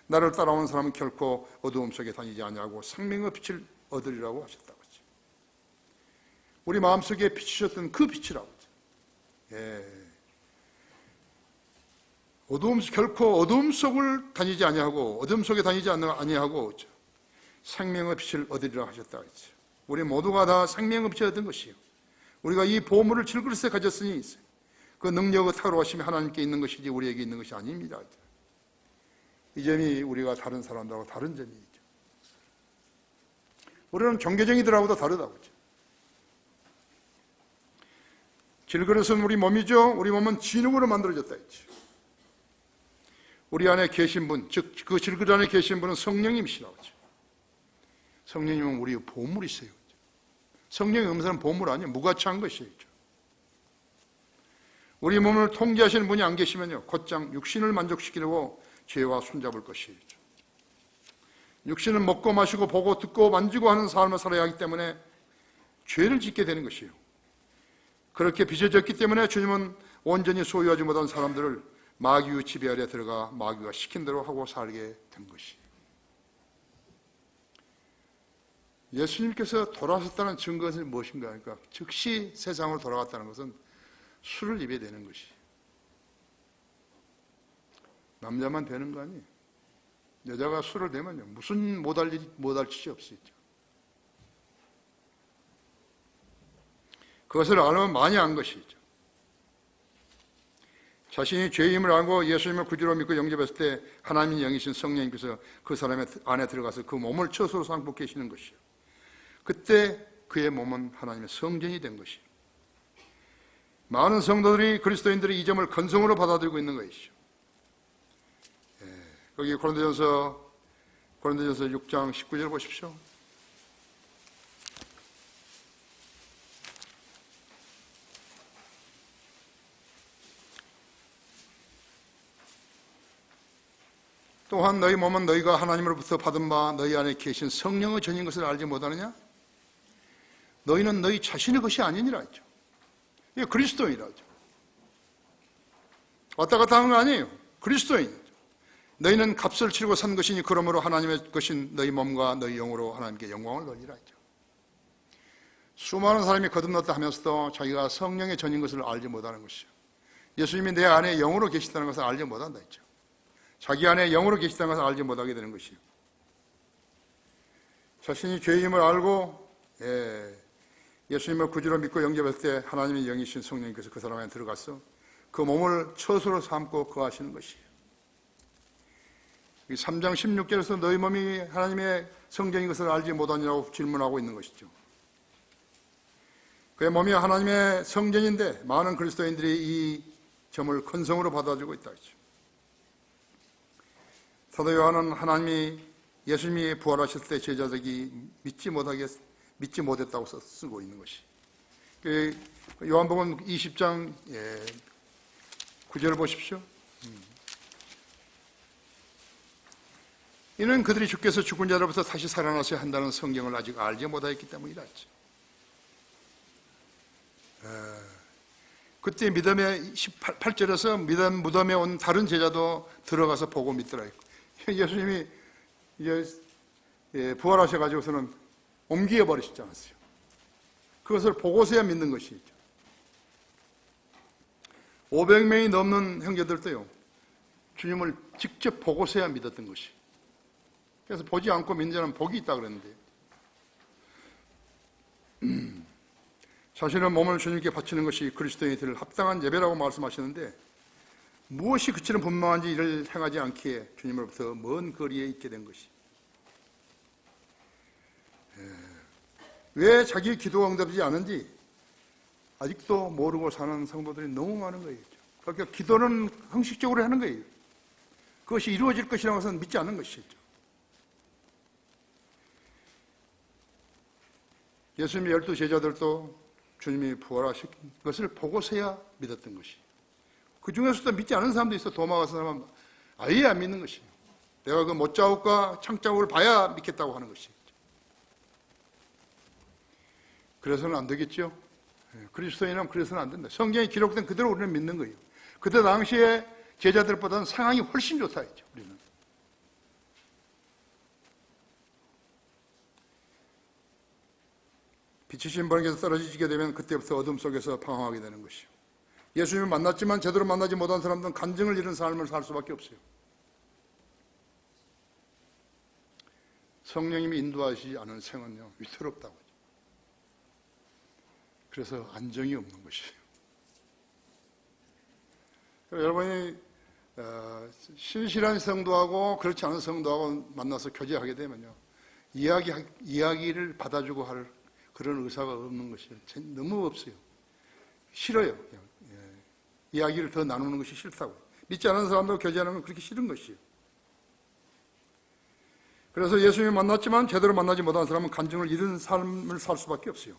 나를 따라오는 사람은 결코 어두움 속에 다니지 아니하고 생명의 빛을 얻으리라고 하셨다고 하죠. 우리 마음속에 비추셨던 그 빛이라고 하죠. 예. 결코 어두움 속을 다니지 아니하고 어둠 속에 다니지 아니하고 생명의 빛을 얻으리라 하셨다고 했죠. 우리 모두가 다 생명의 빛을 얻은 것이요, 우리가 이 보물을 질그릇에 가졌으니 그 능력의 탁월하심이 하나님께 있는 것이지 우리에게 있는 것이 아닙니다. 이 점이 우리가 다른 사람들하고 다른 점이죠. 우리는 종교쟁이들하고도 다르다고 하죠. 질그릇은 우리 몸이죠. 우리 몸은 진흙으로 만들어졌다 했죠. 우리 안에 계신 분, 즉 그 질그릇 안에 계신 분은 성령님이시라고 하죠. 성령님은 우리의 보물이세요. 성령이 없는 사람은 보물 아니에요. 무가치한 것이에요. 우리 몸을 통제하시는 분이 안 계시면요, 곧장 육신을 만족시키려고 죄와 손잡을 것이에요. 육신은 먹고 마시고 보고 듣고 만지고 하는 삶을 살아야 하기 때문에 죄를 짓게 되는 것이에요. 그렇게 빚어졌기 때문에 주님은 온전히 소유하지 못한 사람들을 마귀의 지배 아래 들어가 마귀가 시킨 대로 하고 살게 된 것이에요. 예수님께서 돌아오셨다는 증거는 무엇인가 하니까, 즉시 세상으로 돌아갔다는 것은 술을 입에 대는 것이에요. 남자만 되는 거 아니에요. 여자가 술을 대면요, 무슨 못할 짓이 없어요. 그것을 알면 많이 안 것이죠. 자신이 죄임을 알고 예수님을 구주로 믿고 영접했을 때 하나님의 영이신 성령님께서 그 사람의 안에 들어가서 그 몸을 처소로 삼고 계시는 것이요, 그때 그의 몸은 하나님의 성전이 된 것이요, 많은 성도들이, 그리스도인들이 이 점을 근성으로 받아들이고 있는 것이죠. 거기 고린도전서 6장 19절 보십시오. 또한 너희 몸은 너희가 하나님으로부터 받은 바 너희 안에 계신 성령의 전인 것을 알지 못하느냐? 너희는 너희 자신의 것이 아니니라 했죠. 이게 그리스도인이라죠. 왔다 갔다 하는 거 아니에요. 그리스도인. 너희는 값을 치르고 산 것이니 그러므로 하나님의 것인 너희 몸과 너희 영으로 하나님께 영광을 돌리라 했죠. 수많은 사람이 거듭났다 하면서도 자기가 성령의 전인 것을 알지 못하는 것이죠. 예수님이 내 안에 영으로 계시다는 것을 알지 못한다 했죠. 자기 안에 영으로 계시다는 것을 알지 못하게 되는 것이요, 자신이 죄임을 알고 예수님을 구주로 믿고 영접했을 때 하나님의 영이신 성령님께서 그 사람 안에 들어가서 그 몸을 처소로 삼고 거하시는 것이에요. 3장 16절에서 너희 몸이 하나님의 성전인 것을 알지 못하냐고 질문하고 있는 것이죠. 그의 몸이 하나님의 성전인데 많은 그리스도인들이 이 점을 근성으로 받아주고 있다. 사도 요한은 예수님이 부활하실 때 제자들이 믿지 못했다고 쓰고 있는 것이. 요한복음 20장 9절을 보십시오. 이는 그들이 주께서 죽은 자로부터 다시 살아나셔야 한다는 성경을 아직 알지 못하였기 때문이라 했죠. 그때 믿음의 18절에서 무덤에 온 다른 제자도 들어가서 보고 믿더라 했고, 예수님이 부활하셔가지고서는 옮겨 버리시지 않았어요. 그것을 보고서야 믿는 것이죠. 500명이 넘는 형제들도요, 주님을 직접 보고서야 믿었던 것이. 그래서 보지 않고 믿는 자는 복이 있다 그랬는데, 자신의 몸을 주님께 바치는 것이 그리스도인들 합당한 예배라고 말씀하시는데, 무엇이 그치는 분명한지 이를 행하지 않기에 주님으로부터 먼 거리에 있게 된 것이. 왜 자기 기도가 응답되지 않은지 아직도 모르고 사는 성도들이 너무 많은 거예요. 그러니까 기도는 형식적으로 하는 거예요. 그것이 이루어질 것이라고 해서는 믿지 않는 것이죠. 예수님의 12 제자들도 주님이 부활하신 것을 보고서야 믿었던 것이. 그 중에서도 믿지 않은 사람도 있어. 도마 같은 사람은 아예 안 믿는 것이에요. 내가 그 못자국과 창자국을 봐야 믿겠다고 하는 것이죠. 그래서는 안 되겠죠. 그리스도인은 그래서는 안 된다. 성경에 기록된 그대로 우리는 믿는 거예요. 그때 당시에 제자들보다는 상황이 훨씬 좋다 했죠. 우리는. 빛이신 분에게서 떨어지게 되면 그때부터 어둠 속에서 방황하게 되는 것이요. 예수님을 만났지만 제대로 만나지 못한 사람들은 간증을 잃은 삶을 살 수밖에 없어요. 성령님이 인도하시지 않은 생은요, 위태롭다고 하죠. 그래서 안정이 없는 것이에요. 여러분이 신실한 성도하고 그렇지 않은 성도하고 만나서 교제하게 되면요, 이야기를 받아주고 할 그런 의사가 없는 것이에요. 너무 없어요. 싫어요. 이야기를 더 나누는 것이 싫다고. 믿지 않은 사람도 교제하는 건 그렇게 싫은 것이에요. 그래서 예수님을 만났지만 제대로 만나지 못한 사람은 간증을 잃은 삶을 살 수밖에 없어요.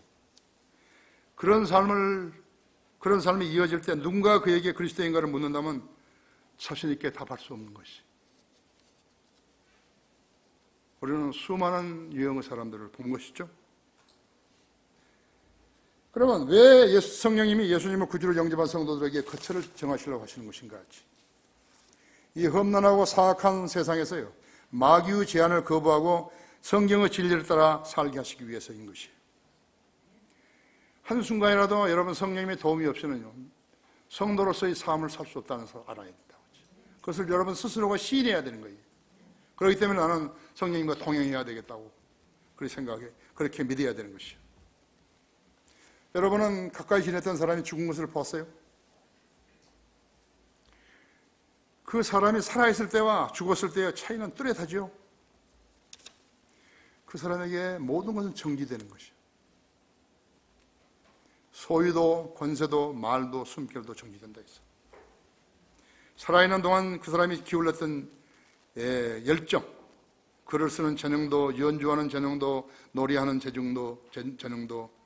그런 삶이 이어질 때 누군가 그에게 그리스도인가를 묻는다면 자신 있게 답할 수 없는 것이. 우리는 수많은 유형의 사람들을 본 것이죠. 그러면 왜 성령님이 예수님을 구주로 영접한 성도들에게 거처를 정하시려고 하시는 것인가? 이 험난하고 사악한 세상에서요, 마귀의 제안을 거부하고 성경의 진리를 따라 살게 하시기 위해서인 것이에요. 한순간이라도 여러분 성령님의 도움이 없이는요, 성도로서의 삶을 살 수 없다는 것을 알아야 된다. 그것을 여러분 스스로가 시인해야 되는 거예요. 그렇기 때문에 나는 성령님과 동행해야 되겠다고 그렇게 생각해, 그렇게 믿어야 되는 것이에요. 여러분은 가까이 지냈던 사람이 죽은 것을 봤어요? 그 사람이 살아있을 때와 죽었을 때의 차이는 뚜렷하죠? 그 사람에게 모든 것은 정지되는 것이에요. 소유도, 권세도, 말도, 숨결도 정지된다 했어. 살아있는 동안 그 사람이 기울였던 열정, 글을 쓰는 재능도, 연주하는 재능도, 노래하는 재능도,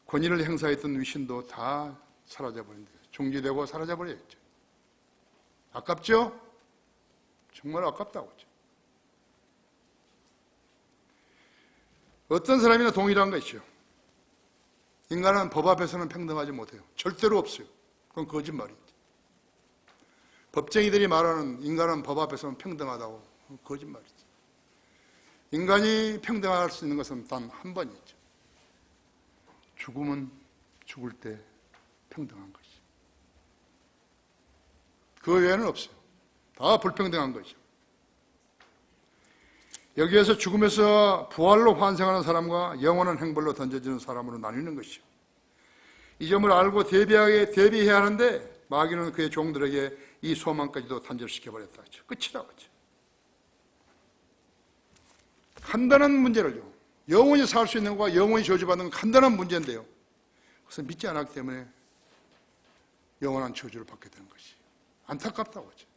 권위를 행사했던 위신도 다 사라져버린다. 중지되고 사라져버렸죠. 아깝죠? 정말 아깝다고 하죠. 어떤 사람이나 동일한 것이죠. 인간은 법 앞에서는 평등하지 못해요. 절대로 없어요. 그건 거짓말이죠. 법쟁이들이 말하는 인간은 법 앞에서는 평등하다고, 거짓말이죠. 인간이 평등할 수 있는 것은 단 한 번이죠. 죽음은 죽을 때 평등한 것이죠. 그 외에는 없어요. 다 불평등한 것이죠. 여기에서 죽음에서 부활로 환생하는 사람과 영원한 행벌로 던져지는 사람으로 나뉘는 것이요. 이 점을 알고 대비해야 하는데 마귀는 그의 종들에게 이 소망까지도 단절시켜버렸다. 끝이라고 하죠. 간단한 문제를요. 영원히 살 수 있는 것과 영원히 저주받는 건 간단한 문제인데요. 그것을 믿지 않았기 때문에 영원한 저주를 받게 되는 것이 안타깝다고 하죠.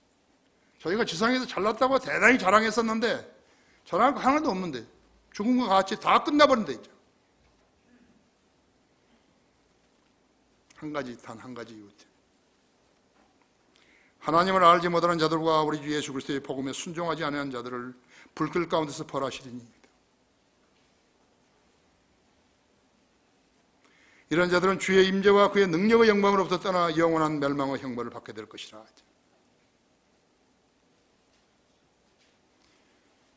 저희가 지상에서 잘났다고 대단히 자랑했었는데 자랑할 거 하나도 없는데 죽음과 같이 다 끝나버린다 있죠. 단 한 가지 이유. 하나님을 알지 못하는 자들과 우리 주 예수 그리스도의 복음에 순종하지 않은 자들을 불길 가운데서 벌하시리니 이런 자들은 주의 임재와 그의 능력의 영광으로부터 떠나 영원한 멸망의 형벌을 받게 될 것이라.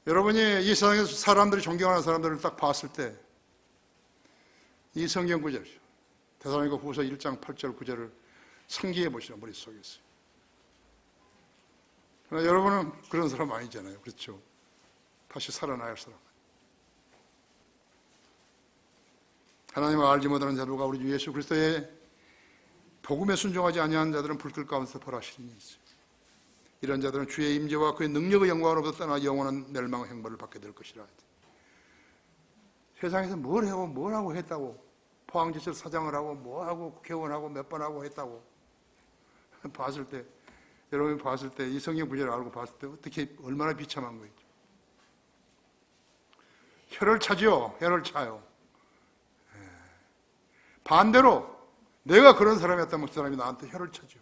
여러분이 이 세상에서 사람들이 존경하는 사람들을 딱 봤을 때 이 성경 구절 데살로니가 후서 1장 8절 9절을 상기해 보시라 머릿속에서. 그러나 여러분은 그런 사람 아니잖아요. 그렇죠? 다시 살아나야 할 사람. 하나님을 알지 못하는 자들과 우리 주 예수 그리스도의 복음에 순종하지 아니하는 자들은 불길 가운데서 벌하시리니 있어요. 이런 자들은 주의 임재와 그의 능력의 영광으로부터 떠나 영원한 멸망의 형벌을 받게 될 것이라. 세상에서 뭘 하고 했다고 포항지처 사장을 하고 뭐 하고 국회의원하고 몇 번 하고 했다고 봤을 때 여러분이 봤을 때 이 성경 구절을 알고 봤을 때 어떻게 얼마나 비참한 거예요. 혀를 차지요. 혀를 차요. 반대로 내가 그런 사람이었다면 그 사람이 나한테 혀를 차죠.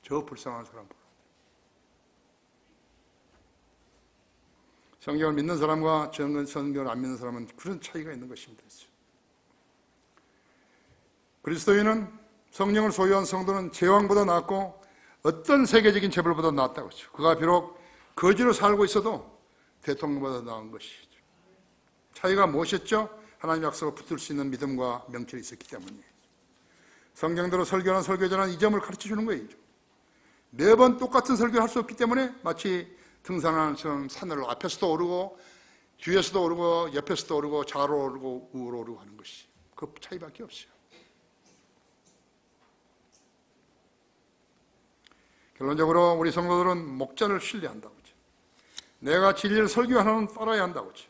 저 불쌍한 사람. 성경을 믿는 사람과 성경을 안 믿는 사람은 그런 차이가 있는 것입니다. 그리스도인은 성령을 소유한 성도는 제왕보다 낫고 어떤 세계적인 재벌보다 낫다고 하죠. 그가 비록 거지로 살고 있어도 대통령보다 나은 것이죠. 차이가 무엇이었죠? 하나님의 약속을 붙들 수 있는 믿음과 명철이 있었기 때문이에요. 성경대로 설교하는 설교자는 이 점을 가르쳐 주는 거예요. 매번 똑같은 설교를 할 수 없기 때문에 마치 등산하는 것처럼 산을 앞에서도 오르고 뒤에서도 오르고 옆에서도 오르고 좌로 오르고 우로 오르고 하는 것이 그 차이밖에 없어요. 결론적으로 우리 성도들은 목자를 신뢰한다고 하죠. 내가 진리를 설교하는 따라야 한다고 하죠.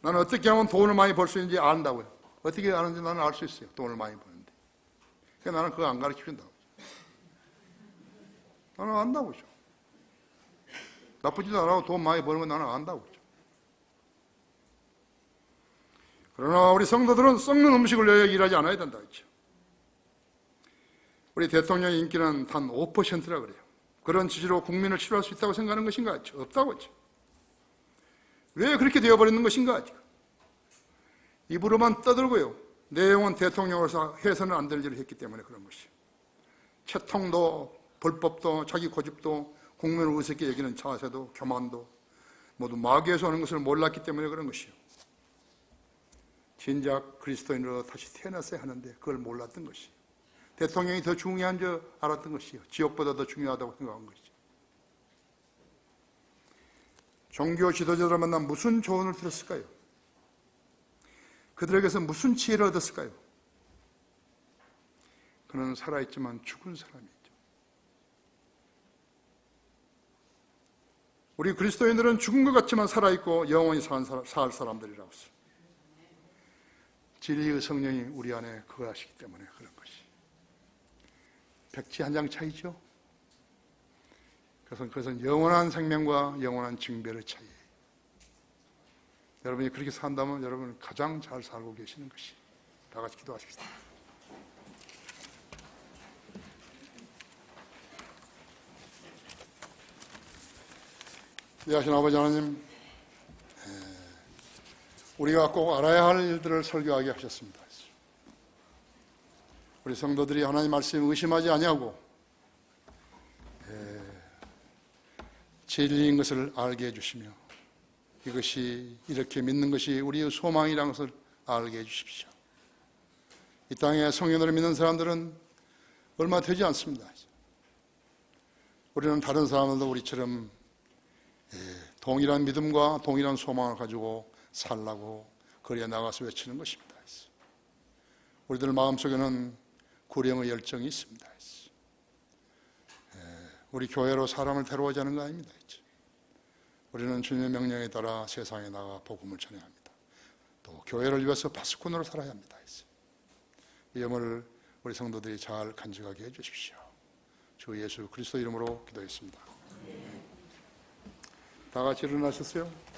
나는 어떻게 하면 돈을 많이 벌 수 있는지 안다고요. 어떻게 아는지 나는 알 수 있어요. 돈을 많이 버는데. 그러니까 나는 그거 안 가르쳐준다고. 나는 안다고 하죠. 나쁘지도 않고 돈 많이 버는 건 나는 안다고 하죠. 그러나 우리 성도들은 썩는 음식을 위하여 일하지 않아야 된다 했죠. 우리 대통령의 인기는 단 5%라 그래요. 그런 지지로 국민을 치료할 수 있다고 생각하는 것인가? 없다고 했죠. 왜 그렇게 되어버리는 것인가? 입으로만 떠들고요. 내용은 대통령으로서 해서는 안 될 일을 했기 때문에 그런 것이에요. 채통도 불법도 자기 고집도 국민을 우습게 여기는 자세도 교만도 모두 마귀에서 오는 것을 몰랐기 때문에 그런 것이에요. 진작 그리스도인으로 다시 태어났어야 하는데 그걸 몰랐던 것이에요. 대통령이 더 중요한 줄 알았던 것이에요. 지옥보다 더 중요하다고 생각한 것이죠. 종교 지도자들을 만나 무슨 조언을 들었을까요? 그들에게서 무슨 지혜를 얻었을까요? 그는 살아있지만 죽은 사람이죠. 우리 그리스도인들은 죽은 것 같지만 살아있고 영원히 살 사람들이라고 했어요. 진리의 성령이 우리 안에 거하시기 때문에 그런 것이. 백지 한 장 차이죠. 그것은 영원한 생명과 영원한 징별의 차이예요. 여러분이 그렇게 산다면 여러분은 가장 잘 살고 계시는 것이. 다 같이 기도하십시다. 귀하신 아버지 하나님, 우리가 꼭 알아야 할 일들을 설교하게 하셨습니다. 우리 성도들이 하나님 말씀 의심하지 아니하고 진리인 것을 알게 해주시며 이것이 이렇게 믿는 것이 우리의 소망이라는 것을 알게 해주십시오. 이 땅에 성령을 믿는 사람들은 얼마 되지 않습니다. 우리는 다른 사람들도 우리처럼 동일한 믿음과 동일한 소망을 가지고 살라고 거리에 나가서 외치는 것입니다. 우리들 마음속에는 구령의 열정이 있습니다. 우리 교회로 사람을 데려오지 않은 거 아닙니다. 우리는 주님의 명령에 따라 세상에 나가 복음을 전해야 합니다. 또 교회를 위해서 파수꾼으로 살아야 합니다. 이 점을 우리 성도들이 잘 간직하게 해주십시오. 주 예수 그리스도 이름으로 기도했습니다. 다 같이 일어나셨어요?